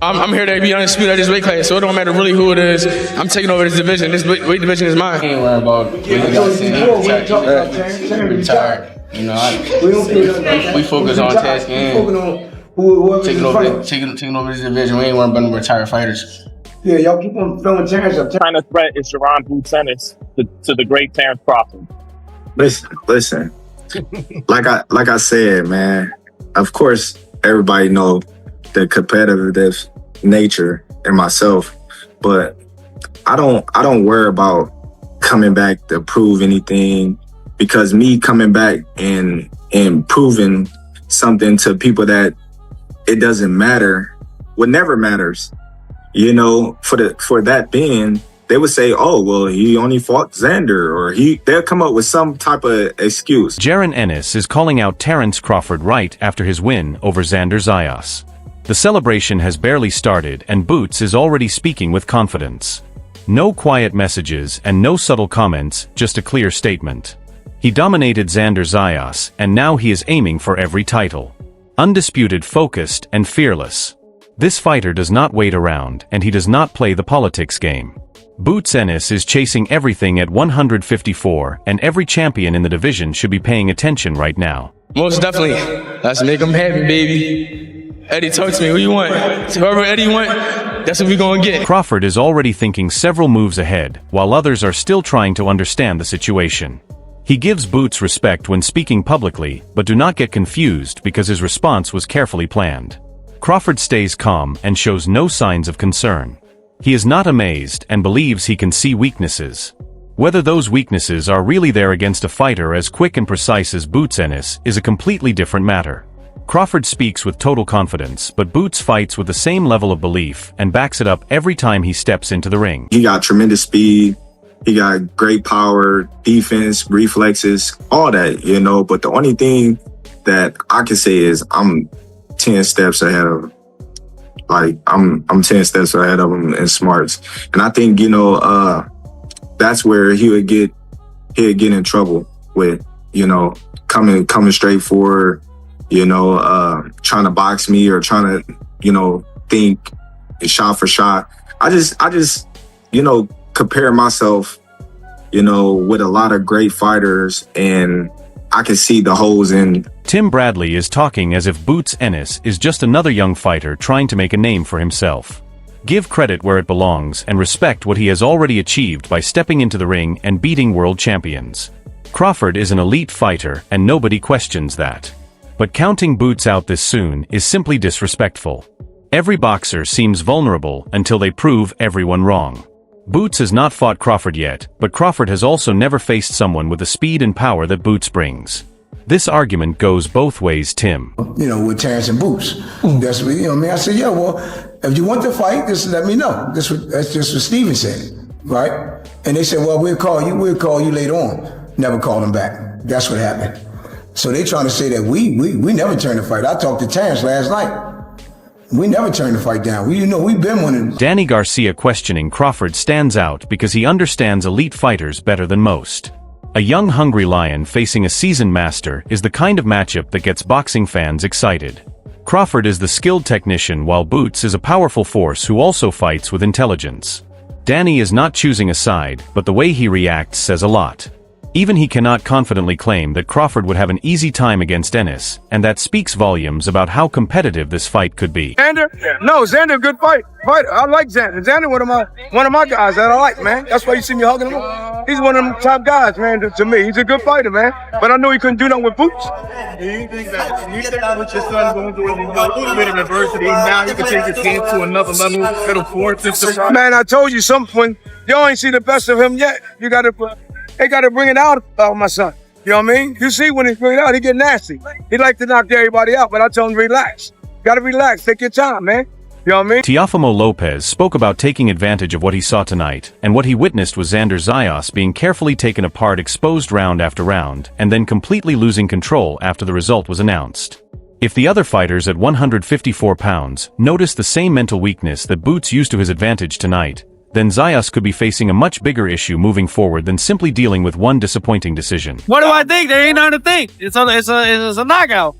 I'm here to be undisputed at this weight class, so it don't matter really who it is. I'm taking over this division. This weight division is mine. I ain't worried about we retired. You know, we focus on tasking and taking over this division. We ain't worried about no retired fighters. Yeah, y'all keep on throwing Terence up. Trying to threat is Jarron Ennis to the great Terence Crawford. Listen. like I said, man. Of course, everybody know the competitive nature in myself, but I don't worry about coming back to prove anything, because me coming back and proving something to people that it doesn't matter, what never matters. You know, for that being, they would say, oh, well, he only fought Xander, or they'll come up with some type of excuse. Jarron Ennis is calling out Terence Crawford right after his win over Xander Zayas. The celebration has barely started and Boots is already speaking with confidence. No quiet messages and no subtle comments, just a clear statement. He dominated Xander Zayas and now he is aiming for every title. Undisputed, focused, and fearless. This fighter does not wait around and he does not play the politics game. Boots Ennis is chasing everything at 154, and every champion in the division should be paying attention right now. Most definitely. Let's make him happy, baby. Eddie, talk to me. Who you want? Whoever Eddie want, that's what we gonna get. Crawford is already thinking several moves ahead, while others are still trying to understand the situation. He gives Boots respect when speaking publicly, but do not get confused because his response was carefully planned. Crawford stays calm and shows no signs of concern. He is not amazed and believes he can see weaknesses. Whether those weaknesses are really there against a fighter as quick and precise as Boots Ennis is a completely different matter. Crawford speaks with total confidence, but Boots fights with the same level of belief and backs it up every time he steps into the ring. He got tremendous speed. He got great power, defense, reflexes, all that, you know. But the only thing that I can say is I'm 10 steps ahead of him. Like, I'm 10 steps ahead of him in smarts. And I think, you know, that's where he'd get in trouble with, you know, coming straight forward, you know, trying to box me or trying to, you know, think shot for shot. I just, you know, compare myself, you know, with a lot of great fighters, and I can see the holes in. Tim Bradley is talking as if Boots Ennis is just another young fighter trying to make a name for himself. Give credit where it belongs and respect what he has already achieved by stepping into the ring and beating world champions. Crawford is an elite fighter and nobody questions that. But counting Boots out this soon is simply disrespectful. Every boxer seems vulnerable until they prove everyone wrong. Boots has not fought Crawford yet, but Crawford has also never faced someone with the speed and power that Boots brings. This argument goes both ways, Tim. You know, with Terence and Boots. That's what, you know, I said, yeah, well, if you want to fight, just let me know. That's just what Steven said, right? And they said, well, we'll call you later on. Never called him back. That's what happened. So they trying to say that we never turned the fight. I talked to Terence last night. We never turned the fight down. We've been winning. Danny Garcia questioning Crawford stands out because he understands elite fighters better than most. A young, hungry lion facing a seasoned master is the kind of matchup that gets boxing fans excited. Crawford is the skilled technician while Boots is a powerful force who also fights with intelligence. Danny is not choosing a side, but the way he reacts says a lot. Even he cannot confidently claim that Crawford would have an easy time against Ennis, and that speaks volumes about how competitive this fight could be. Xander? No, Xander, a good fighter. I like Xander. Xander, one of my guys that I like, man. That's why you see me hugging him. He's one of them top guys, man, to me. He's a good fighter, man. But I knew he couldn't do nothing with Boots. Do you think that with your son going through a little bit of adversity, now you can take his game to another level, little forward? Man, I told you something. Y'all ain't see the best of him yet. They got to bring it out of my son. You know what I mean? You see when he bring it out, he get nasty. He like to knock everybody out, but I tell him relax. Got to relax. Take your time, man. You know what I mean? Teofimo Lopez spoke about taking advantage of what he saw tonight, and what he witnessed was Xander Zayas being carefully taken apart, exposed round after round, and then completely losing control after the result was announced. If the other fighters at 154 pounds noticed the same mental weakness that Boots used to his advantage tonight, then Zayas could be facing a much bigger issue moving forward than simply dealing with one disappointing decision. What do I think? There ain't nothing to think. It's a knockout.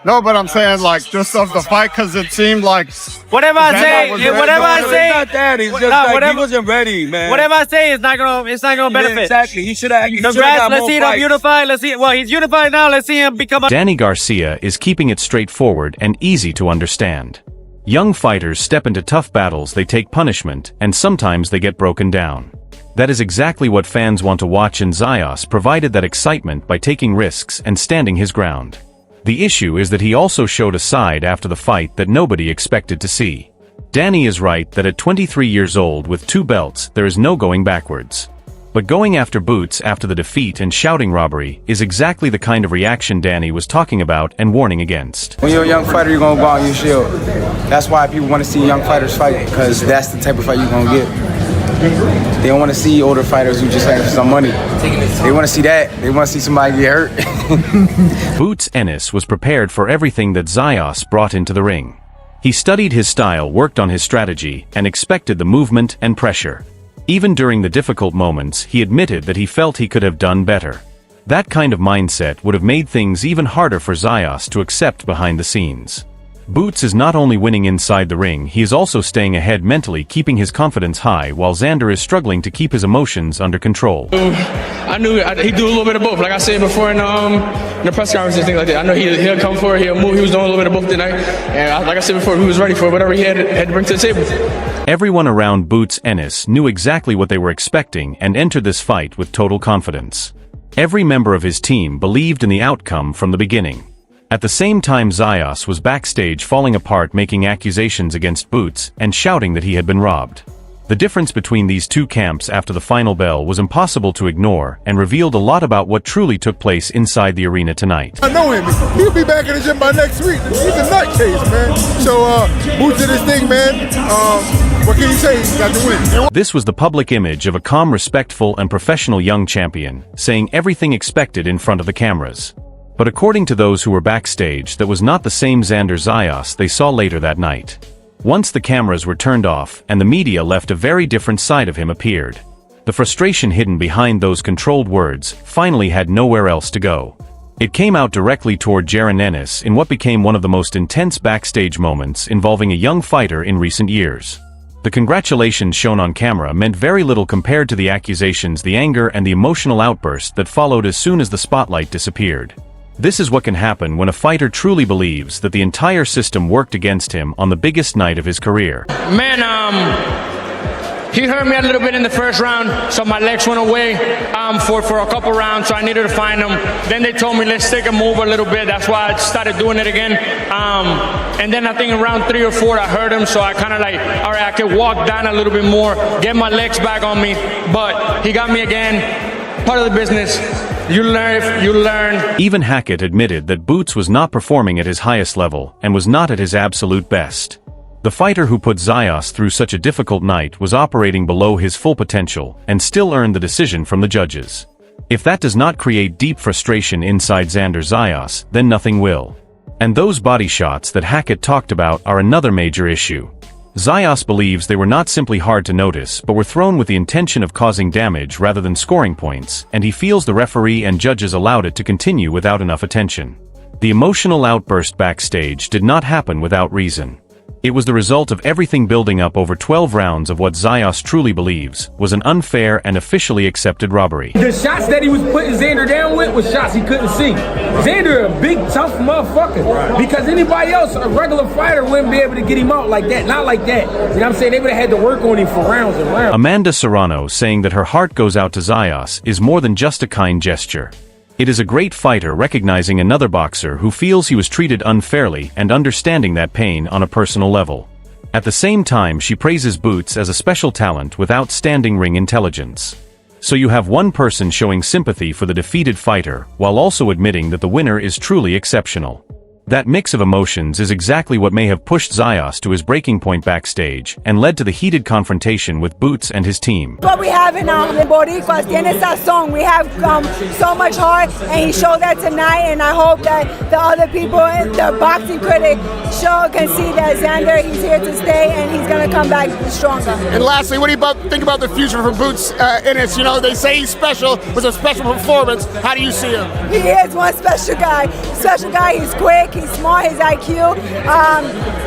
No, but I'm saying like just of the fight because it seemed like whatever I say, it's not that. He's just he wasn't ready, man. Whatever I say is not gonna benefit. Exactly. He should have. Congrats. Let's see him unified. Let's see. Well, he's unified now. Let's see him become. Danny Garcia is keeping it straightforward and easy to understand. Young fighters step into tough battles, they take punishment, and sometimes they get broken down. That is exactly what fans want to watch, and Zayas provided that excitement by taking risks and standing his ground. The issue is that he also showed a side after the fight that nobody expected to see. Danny is right that at 23 years old with 2 belts, there is no going backwards. But going after Boots after the defeat and shouting robbery is exactly the kind of reaction Danny was talking about and warning against. When you're a young fighter, you're going to go out and you shield. That's why people want to see young fighters fight, because that's the type of fight you're going to get. They don't want to see older fighters who just fighting for some money. They want to see that. They want to see somebody get hurt. Boots Ennis was prepared for everything that Zayas brought into the ring. He studied his style, worked on his strategy, and expected the movement and pressure. Even during the difficult moments, he admitted that he felt he could have done better. That kind of mindset would have made things even harder for Zayas to accept behind the scenes. Boots is not only winning inside the ring, he is also staying ahead mentally, keeping his confidence high, while Xander is struggling to keep his emotions under control. I knew he'd do a little bit of both. Like I said before in the press conference and things like that, I know he'll come for it, he'll move. He was doing a little bit of both tonight. And like I said before, he was ready for whatever he had to bring to the table. Everyone around Boots Ennis knew exactly what they were expecting and entered this fight with total confidence. Every member of his team believed in the outcome from the beginning. At the same time, Zayas was backstage falling apart, making accusations against Boots and shouting that he had been robbed. The difference between these two camps after the final bell was impossible to ignore and revealed a lot about what truly took place inside the arena tonight. I know him. He'll be back in the gym by next week. He's a nutcase, man. So Boots did his thing, man. What can you say? He got the win. This was the public image of a calm, respectful, and professional young champion, saying everything expected in front of the cameras. But according to those who were backstage, that was not the same Xander Zayas they saw later that night. Once the cameras were turned off and the media left, a very different side of him appeared. The frustration hidden behind those controlled words finally had nowhere else to go. It came out directly toward Jarron Ennis in what became one of the most intense backstage moments involving a young fighter in recent years. The congratulations shown on camera meant very little compared to the accusations, the anger, and the emotional outburst that followed as soon as the spotlight disappeared. This is what can happen when a fighter truly believes that the entire system worked against him on the biggest night of his career. Man, he hurt me a little bit in the first round, so my legs went away for a couple rounds, so I needed to find them. Then they told me, let's take a move a little bit. That's why I started doing it again. And then I think in round 3 or 4, I hurt him, so I kind of like, all right, I can walk down a little bit more, get my legs back on me. But he got me again. Part of the business. You learn, you learn. Even Hackett admitted that Boots was not performing at his highest level and was not at his absolute best. The fighter who put Zayas through such a difficult night was operating below his full potential and still earned the decision from the judges. If that does not create deep frustration inside Xander Zayas, then nothing will. And those body shots that Hackett talked about are another major issue. Zayas believes they were not simply hard to notice, but were thrown with the intention of causing damage rather than scoring points, and he feels the referee and judges allowed it to continue without enough attention. The emotional outburst backstage did not happen without reason. It was the result of everything building up over 12 rounds of what Zayas truly believes was an unfair and officially accepted robbery. The shots that he was putting Xander down with was shots he couldn't see. Xander a big, tough motherfucker. Because anybody else, a regular fighter, wouldn't be able to get him out like that. Not like that. You know what I'm saying? They would have had to work on him for rounds and rounds. Amanda Serrano saying that her heart goes out to Zayas is more than just a kind gesture. It is a great fighter recognizing another boxer who feels he was treated unfairly and understanding that pain on a personal level. At the same time, she praises Boots as a special talent with outstanding ring intelligence. So you have one person showing sympathy for the defeated fighter while also admitting that the winner is truly exceptional. That mix of emotions is exactly what may have pushed Zayas to his breaking point backstage and led to the heated confrontation with Boots and his team. What we have in Boricuas, tiene sazón. We have so much heart, and he showed that tonight, and I hope that the other people, the boxing critic, can see that Xander, he's here to stay, and he's going to come back stronger. And lastly, what do you think about the future for Boots Ennis? You know, they say he's special, was a special performance. How do you see him? He is one special guy. Special guy, he's quick. quick, he's smart, his IQ.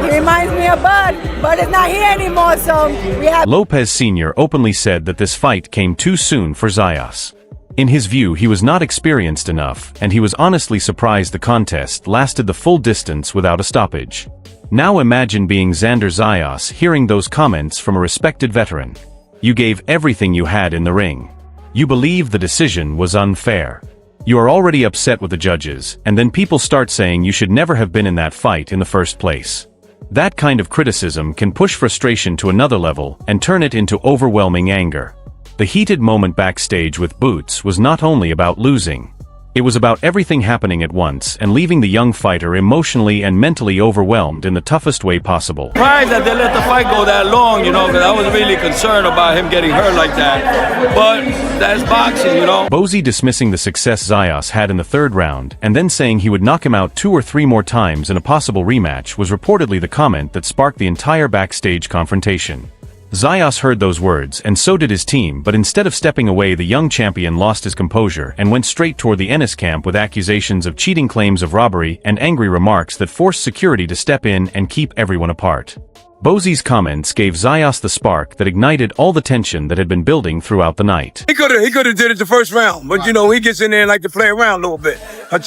He reminds me of Bud. Bud is not here anymore, so we have... Lopez Sr. openly said that this fight came too soon for Zayas. In his view, he was not experienced enough, and he was honestly surprised the contest lasted the full distance without a stoppage. Now imagine being Xander Zayas hearing those comments from a respected veteran. You gave everything you had in the ring. You believe the decision was unfair. You are already upset with the judges, and then people start saying you should never have been in that fight in the first place. That kind of criticism can push frustration to another level and turn it into overwhelming anger. The heated moment backstage with Boots was not only about losing. It was about everything happening at once and leaving the young fighter emotionally and mentally overwhelmed in the toughest way possible. Surprised that they let the fight go that long, because I was really concerned about him getting hurt like that. But that's boxing, Bozy dismissing the success Zayas had in the third round and then saying he would knock him out 2 or 3 more times in a possible rematch was reportedly the comment that sparked the entire backstage confrontation. Zayas heard those words, and so did his team, but instead of stepping away, the young champion lost his composure and went straight toward the Ennis camp with accusations of cheating, claims of robbery, and angry remarks that forced security to step in and keep everyone apart. Bozy's comments gave Zayas the spark that ignited all the tension that had been building throughout the night. He could have did it the first round, but he gets in there and like to play around a little bit.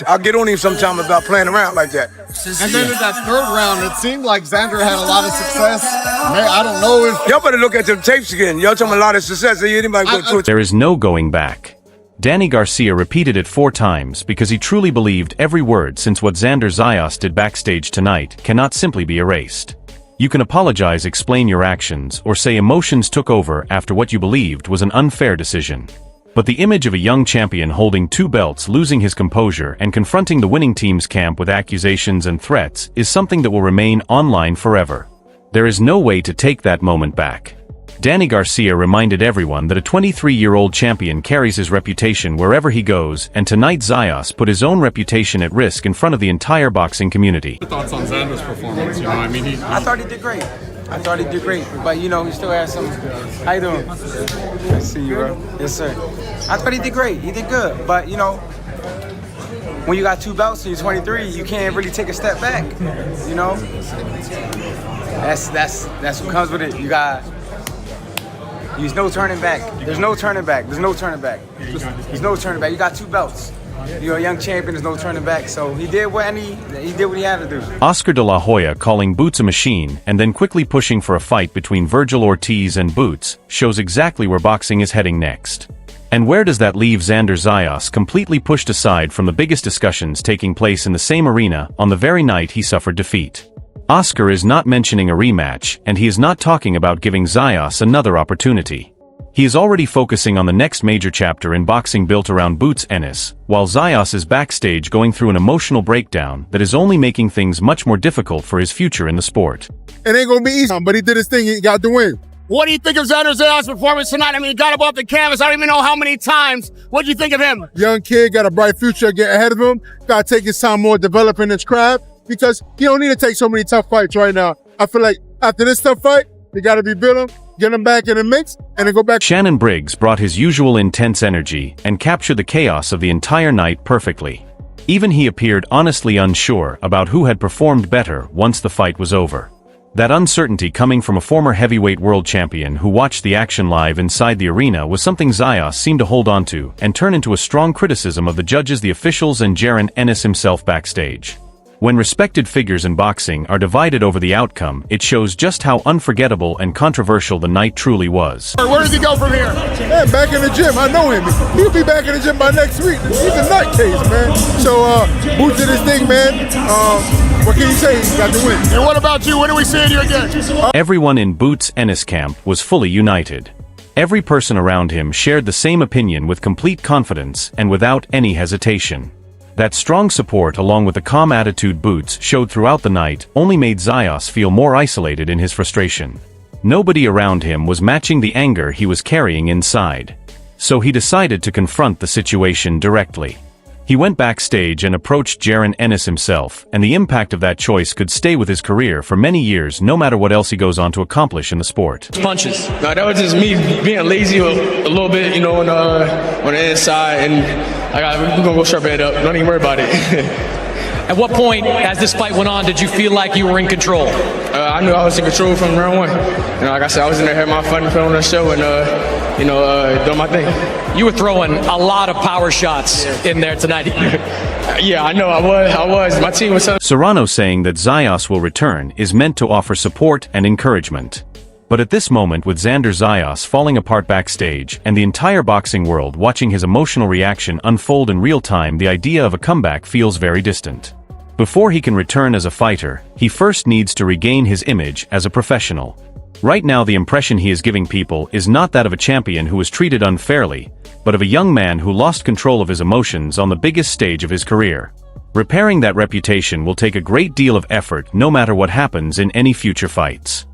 I'll get on him sometime about playing around like that. And then in that third round, it seemed like Xander had a lot of success. Man, I don't know if... Y'all better look at the tapes again. Y'all talking a lot of success. There is no going back. Danny Garcia repeated it 4 times because he truly believed every word, since what Xander Zayas did backstage tonight cannot simply be erased. You can apologize, explain your actions, or say emotions took over after what you believed was an unfair decision. But the image of a young champion holding 2 belts, losing his composure, and confronting the winning team's camp with accusations and threats is something that will remain online forever. There is no way to take that moment back. Danny Garcia reminded everyone that a 23-year-old champion carries his reputation wherever he goes, and tonight Zayas put his own reputation at risk in front of the entire boxing community. Thoughts on Xander's performance? I thought he did great. But he still has some... How you doing? Nice to see you, bro. Yes, sir. I thought he did great. He did good. But, when you got 2 belts and you're 23, you can't really take a step back, That's what comes with it. There's no turning back. There's no turning back. You got 2 belts. You're a young champion. There's no turning back. So he did what he had to do. Oscar de la Hoya calling Boots a machine and then quickly pushing for a fight between Virgil Ortiz and Boots shows exactly where boxing is heading next. And where does that leave Xander Zayas, completely pushed aside from the biggest discussions taking place in the same arena on the very night he suffered defeat? Oscar is not mentioning a rematch, and he is not talking about giving Zayas another opportunity. He is already focusing on the next major chapter in boxing built around Boots Ennis, while Zayas is backstage going through an emotional breakdown that is only making things much more difficult for his future in the sport. It ain't gonna be easy, but he did his thing, he got the win. What do you think of Xander Zayas' performance tonight? He got above the canvas. I don't even know how many times. What do you think of him? Young kid, got a bright future, get ahead of him. Got to take his time more developing his craft, because you don't need to take so many tough fights right now. I feel like after this tough fight, you got to be building, get him back in the mix, and then go back. Shannon Briggs brought his usual intense energy and captured the chaos of the entire night perfectly. Even he appeared honestly unsure about who had performed better once the fight was over. That uncertainty coming from a former heavyweight world champion who watched the action live inside the arena was something Zayas seemed to hold on to and turn into a strong criticism of the judges, the officials, and Jarron Ennis himself backstage. When respected figures in boxing are divided over the outcome, it shows just how unforgettable and controversial the night truly was. Where does he go from here? Man, back in the gym. I know him. He'll be back in the gym by next week. He's a nutcase, man. So, Boots did his thing, man. What can you say? He got the win. And what about you? When are we seeing you again? Everyone in Boots Ennis camp was fully united. Every person around him shared the same opinion with complete confidence and without any hesitation. That strong support, along with the calm attitude Boots showed throughout the night, only made Zayas feel more isolated in his frustration. Nobody around him was matching the anger he was carrying inside. So he decided to confront the situation directly. He went backstage and approached Jarron Ennis himself, and the impact of that choice could stay with his career for many years, no matter what else he goes on to accomplish in the sport. Punches. No, that was just me being lazy a little bit, on the inside, and we're gonna go sharpen it up. Don't even worry about it. At what point, as this fight went on, did you feel like you were in control? I knew I was in control from round one. Like I said, I was in there, had my fun, put on the show, and doing my thing. You were throwing a lot of power shots in there tonight. Yeah, I know, I was. My team was so. Serrano saying that Zayas will return is meant to offer support and encouragement. But at this moment, with Xander Zayas falling apart backstage and the entire boxing world watching his emotional reaction unfold in real time, the idea of a comeback feels very distant. Before he can return as a fighter, he first needs to regain his image as a professional. Right now, the impression he is giving people is not that of a champion who was treated unfairly, but of a young man who lost control of his emotions on the biggest stage of his career. Repairing that reputation will take a great deal of effort, no matter what happens in any future fights.